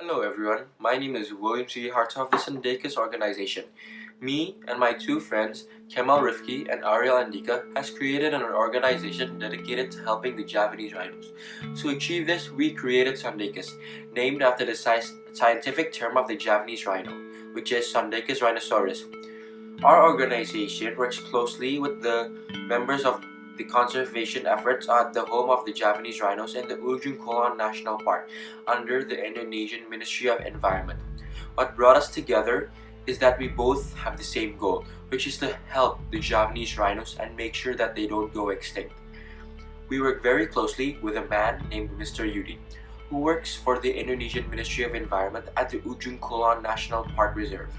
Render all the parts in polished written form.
Hello everyone, my name is William C. Hart of the Sondaicus organization. Me and my two friends, Kemal Rifki and Ariel Andika, has created an organization dedicated to helping the Javanese rhinos. To achieve this, we created Sondaicus, named after the scientific term of the Javanese rhino, which is Sondaicus Rhinoceros. Our organization works closely with the members of the conservation efforts at the home of the Javanese rhinos in the Ujong Kulon National Park under the Indonesian Ministry of Environment. What brought us together is that we both have the same goal, which is to help the Javanese rhinos and make sure that they don't go extinct. We work very closely with a man named Mr. Yudi, who works for the Indonesian Ministry of Environment at the Ujong Kulon National Park Reserve.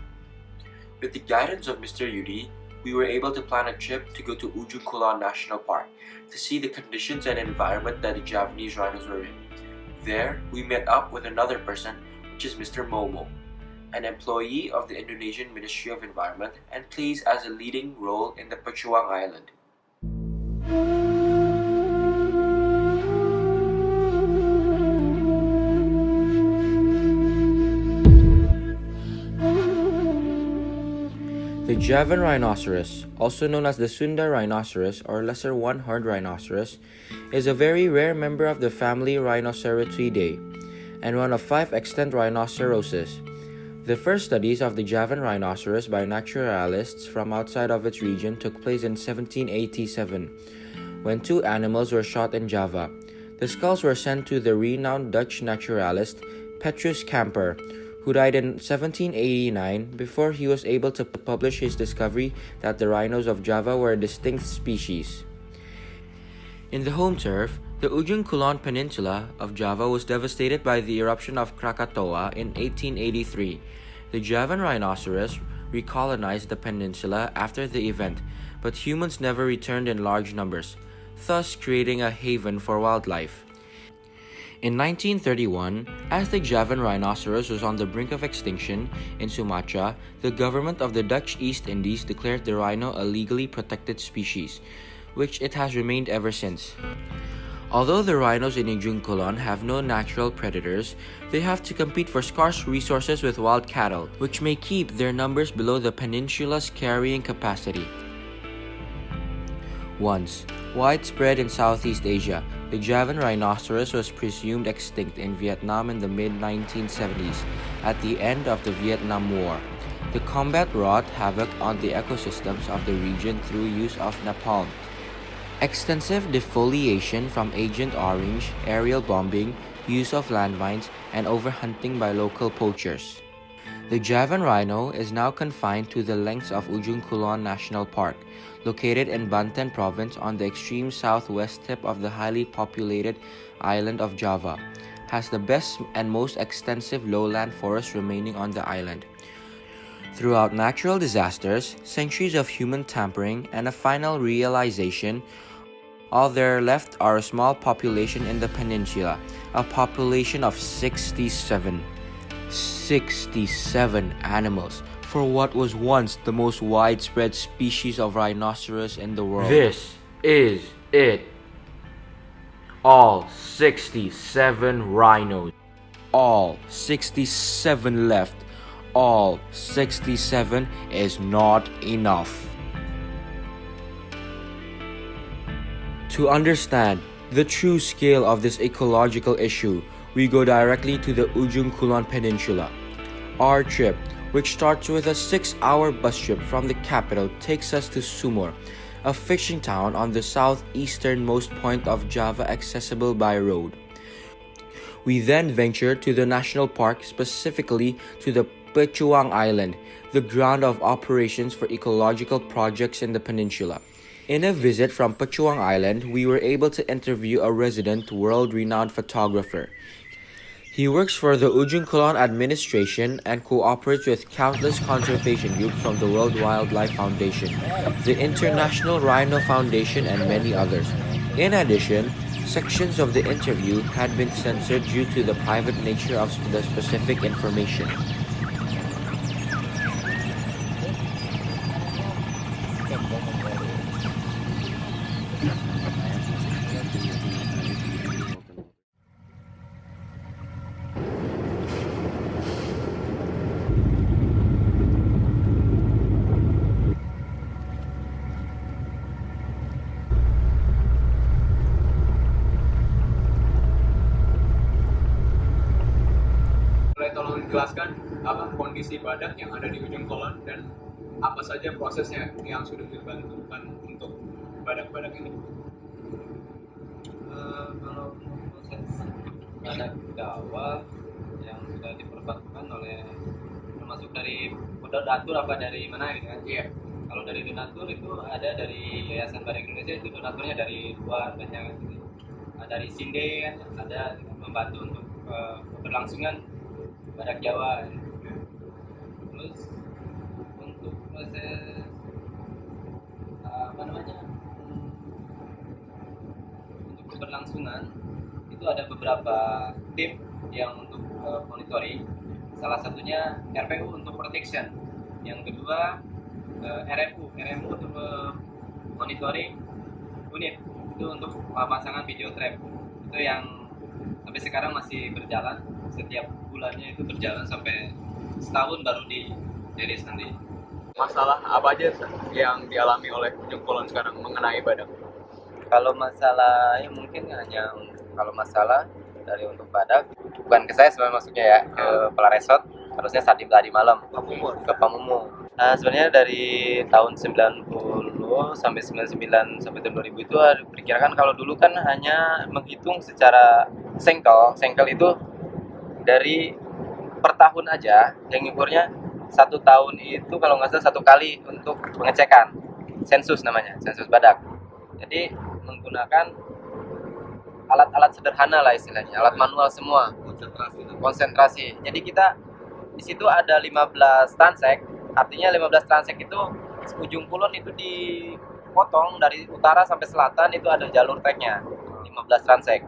With the guidance of Mr. Yudi, we were able to plan a trip to go to Ujong Kulon National Park to see the conditions and environment that the Javanese rhinos were in. There, we met up with another person, which is Mr. Momo, an employee of the Indonesian Ministry of Environment and plays as a leading role in the Pacuang Island. The Javan Rhinoceros, also known as the Sunda rhinoceros or lesser one-horned rhinoceros, is a very rare member of the family Rhinocerotidae and one of 5 extant rhinoceroses. The first studies of the Javan rhinoceros by naturalists from outside of its region took place in 1787, when 2 animals were shot in Java. The skulls were sent to the renowned Dutch naturalist Petrus Camper, who died in 1789 before he was able to publish his discovery that the rhinos of Java were a distinct species. In the home turf, the Ujong Kulon Peninsula of Java was devastated by the eruption of Krakatoa in 1883. The Javan rhinoceros recolonized the peninsula after the event, but humans never returned in large numbers, thus creating a haven for wildlife. In 1931, as the Javan rhinoceros was on the brink of extinction in Sumatra, the government of the Dutch East Indies declared the rhino a legally protected species, which it has remained ever since. Although the rhinos in Ujong Kulon have no natural predators, they have to compete for scarce resources with wild cattle, which may keep their numbers below the peninsula's carrying capacity. Once widespread in Southeast Asia, the Javan rhinoceros was presumed extinct in Vietnam in the mid-1970s, at the end of the Vietnam War. The combat wrought havoc on the ecosystems of the region through use of napalm, extensive defoliation from Agent Orange, aerial bombing, use of landmines, and overhunting by local poachers. The Javan rhino is now confined to the lengths of Ujong Kulon National Park, located in Banten province on the extreme southwest tip of the highly populated island of Java, has the best and most extensive lowland forest remaining on the island. Throughout natural disasters, centuries of human tampering, and a final realization, all there left are a small population in the peninsula, a population of 67 animals for what was once the most widespread species of rhinoceros in the world. This is it. All 67 rhinos. All 67 left. All 67 is not enough. To understand the true scale of this ecological issue, we go directly to the Ujong Kulon Peninsula. Our trip, which starts with a 6-hour bus trip from the capital, takes us to Sumur, a fishing town on the southeasternmost point of Java accessible by road. We then venture to the national park, specifically to the Pacuang Island, the ground of operations for ecological projects in the peninsula. In a visit from Pacuang Island, we were able to interview a resident world-renowned photographer. He works for the Ujong Kulon administration and cooperates with countless conservation groups from the World Wildlife Foundation, the International Rhino Foundation, and many others. In addition, sections of the interview had been censored due to the private nature of the specific information. tolong jelaskan apa kondisi badak yang ada di Ujung Kulon dan apa saja prosesnya yang sudah dilakukan untuk badak-badak ini? Kalau proses badak Jawa yang sudah diperbantukan oleh termasuk dari donatur apa dari mana gitu kan? Iya. Kalau dari donatur itu ada dari Yayasan Badak Indonesia, itu donaturnya dari luar banyak kan, gitu. Dari Sinde kan ada membantu untuk keberlangsungan badak Jawa. Terus untuk proses apa namanya untuk keberlangsungan itu ada beberapa tim yang untuk monitoring. Salah satunya RPU untuk protection, yang kedua RMU untuk monitoring unit itu untuk pemasangan video trap, itu yang sampai sekarang masih berjalan, setiap bulannya itu berjalan sampai setahun baru di rilis nanti. Masalah apa aja yang dialami oleh Ujung Kulon sekarang mengenai badak? Kalau masalah ya mungkin hanya kalau masalah dari untuk badak, bukan ke saya sebenarnya maksudnya ya, ke Pelaresot, harusnya tadi malam ke Pamumu. Nah, sebenarnya dari tahun 90 sampai 99 sampai tahun 2000 itu diperkirakan, kalau dulu kan hanya menghitung secara sengkel itu dari per tahun aja, yang ngukurnya satu tahun itu kalau nggak salah 1 kali untuk pengecekan sensus, namanya sensus badak. Jadi menggunakan alat-alat sederhana lah istilahnya, alat manual semua, konsentrasi. Jadi kita di situ ada 15 transek, artinya 15 transek itu Ujung Kulon itu dipotong dari utara sampai selatan, itu ada jalur treknya 15 transek.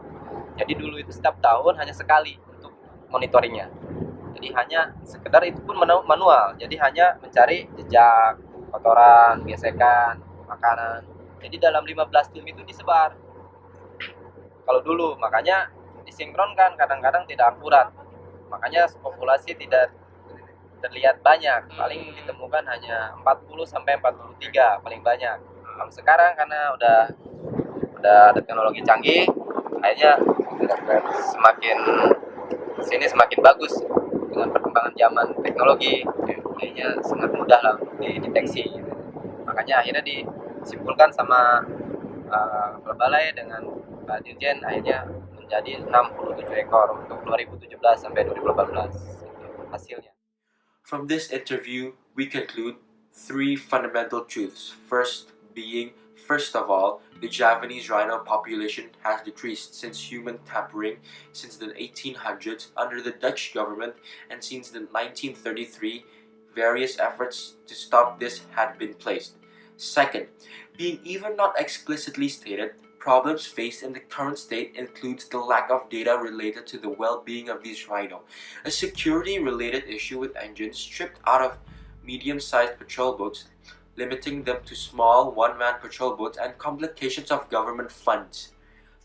Jadi dulu itu setiap tahun hanya sekali untuk monitoringnya. Jadi hanya sekedar itu pun manual. Jadi hanya mencari jejak, kotoran, gesekan, makanan. Jadi dalam 15 tim itu disebar. Kalau dulu, makanya disinkronkan, kadang-kadang tidak akurat. Makanya populasi tidak terlihat banyak, paling ditemukan hanya 40 sampai 43 paling banyak. Kalau sekarang karena udah ada teknologi canggih, akhirnya semakin bagus dengan perkembangan zaman teknologi, kayaknya sangat mudah lah untuk dideteksi. Makanya akhirnya disimpulkan sama Kepala Balai dengan Pak Dirjen, akhirnya menjadi 67 ekor untuk 2017 sampai 2018 hasilnya. From this interview, we conclude 3 fundamental truths. First of all, the Javanese rhino population has decreased since human tampering since the 1800s under the Dutch government, and since the 1933, various efforts to stop this had been placed. Second, being even not explicitly stated, problems faced in the current state includes the lack of data related to the well-being of these rhino, a security-related issue with engines stripped out of medium-sized patrol boats, limiting them to small one-man patrol boats, and complications of government funds.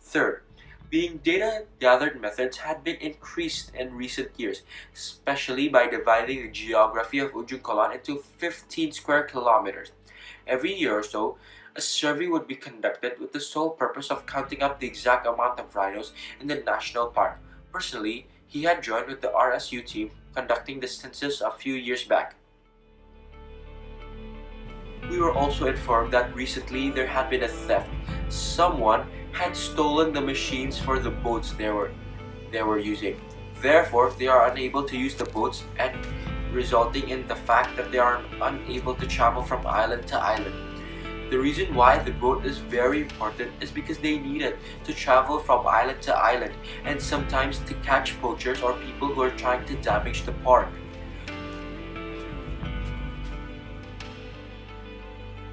Third, being data-gathered methods had been increased in recent years, especially by dividing the geography of Ujung Kulon into 15 square kilometers. Every year or so, a survey would be conducted with the sole purpose of counting up the exact amount of rhinos in the national park. Personally, he had joined with the RSU team conducting the census a few years back. We were also informed that recently there had been a theft. Someone had stolen the machines for the boats they were using. Therefore, they are unable to use the boats, and resulting in the fact that they are unable to travel from island to island. The reason why the boat is very important is because they need it to travel from island to island, and sometimes to catch poachers or people who are trying to damage the park.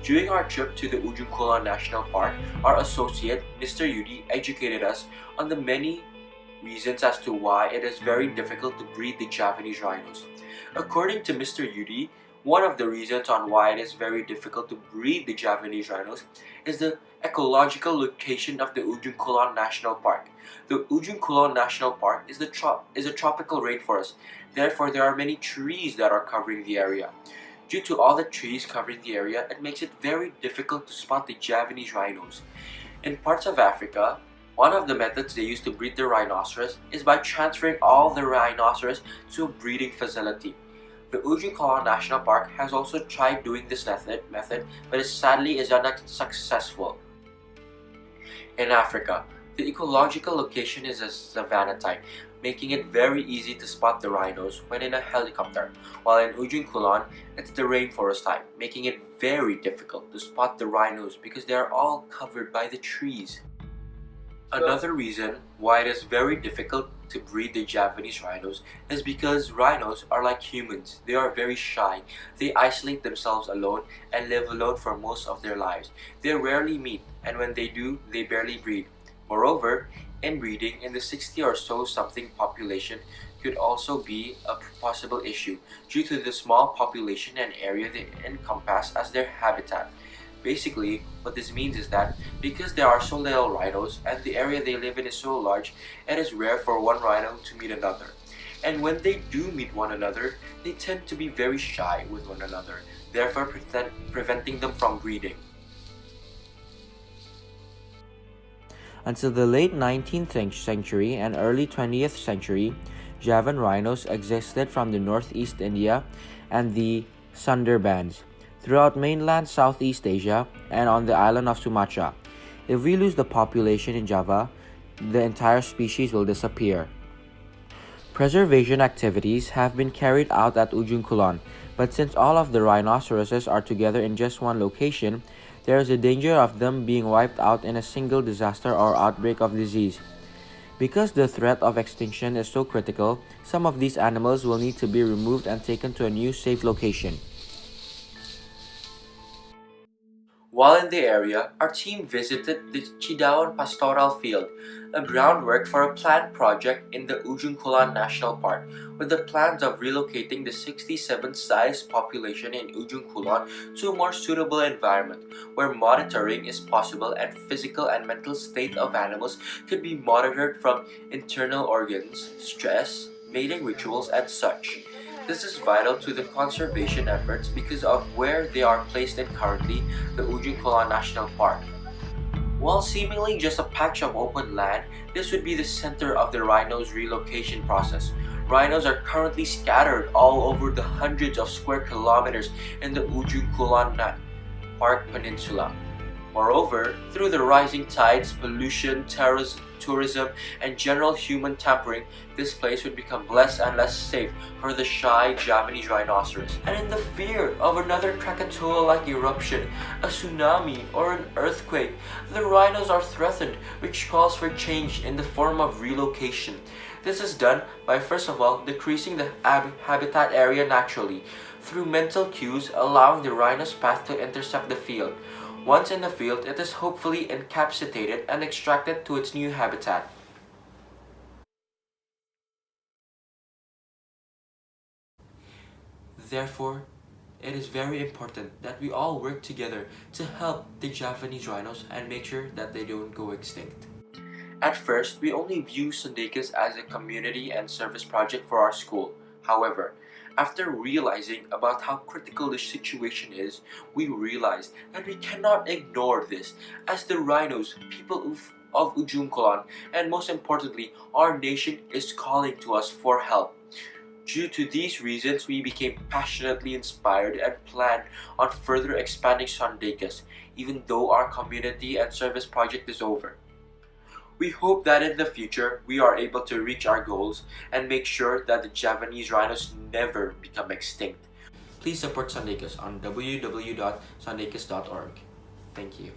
During our trip to the Ujong Kulon National Park, our associate, Mr. Yudi, educated us on the many reasons as to why it is very difficult to breed the Javanese rhinos. According to Mr. Yudi, one of the reasons on why it is very difficult to breed the Javanese rhinos is the ecological location of the Ujong Kulon National Park. The Ujong Kulon National Park is a tropical rainforest. Therefore, there are many trees that are covering the area. Due to all the trees covering the area, it makes it very difficult to spot the Javanese rhinos. In parts of Africa, One of the methods they use to breed the rhinoceros is by transferring all the rhinoceros to a breeding facility. The Ujong Kulon National Park has also tried doing this method, but it sadly is unsuccessful. In Africa, the ecological location is a savanna type, making it very easy to spot the rhinos when in a helicopter, while in Ujong Kulon, it's the rainforest type, making it very difficult to spot the rhinos because they are all covered by the trees. Another reason why it is very difficult to breed the Javanese rhinos is because rhinos are like humans. They are very shy. They isolate themselves alone and live alone for most of their lives. They rarely meet, and when they do, they barely breed. Moreover, inbreeding in the 60 or so something population could also be a possible issue due to the small population and area they encompass as their habitat. Basically, what this means is that because there are so little rhinos and the area they live in is so large, it is rare for one rhino to meet another. And when they do meet one another, they tend to be very shy with one another, therefore preventing them from breeding. Until the late 19th century and early 20th century, Javan rhinos existed from the northeast India and the Sundarbans, throughout mainland Southeast Asia and on the island of Sumatra. If we lose the population in Java, the entire species will disappear. Preservation activities have been carried out at Ujong Kulon, but since all of the rhinoceroses are together in just one location, there is a danger of them being wiped out in a single disaster or outbreak of disease. Because the threat of extinction is so critical, some of these animals will need to be removed and taken to a new safe location. While in the area, our team visited the Chidawan Pastoral Field, a groundwork for a planned project in the Ujong Kulon National Park, with the plans of relocating the 67-size population in Ujong Kulon to a more suitable environment, where monitoring is possible and physical and mental state of animals could be monitored from internal organs, stress, mating rituals, and such. This is vital to the conservation efforts because of where they are placed in currently, the Ujong Kulon National Park. While seemingly just a patch of open land, this would be the center of the rhinos' relocation process. Rhinos are currently scattered all over the hundreds of square kilometers in the Ujong Kulon Park Peninsula. Moreover, through the rising tides, pollution, tourism, and general human tampering, this place would become less and less safe for the shy Javanese rhinoceros. And in the fear of another Krakatoa-like eruption, a tsunami, or an earthquake, the rhinos are threatened, which calls for change in the form of relocation. This is done by first of all decreasing the habitat area naturally, through mental cues allowing the rhino's path to intercept the field. Once in the field, it is hopefully incapacitated and extracted to its new habitat. Therefore, it is very important that we all work together to help the Javanese rhinos and make sure that they don't go extinct. At first, we only view Sondaicus as a community and service project for our school. However, after realizing about how critical the situation is, we realized that we cannot ignore this, as the rhinos, people of Ujong Kulon, and most importantly, our nation is calling to us for help. Due to these reasons, we became passionately inspired and planned on further expanding Sondaicus, even though our community and service project is over. We hope that in the future, we are able to reach our goals and make sure that the Javanese rhinos never become extinct. Please support Sondaicus on www.sondaicus.org. Thank you.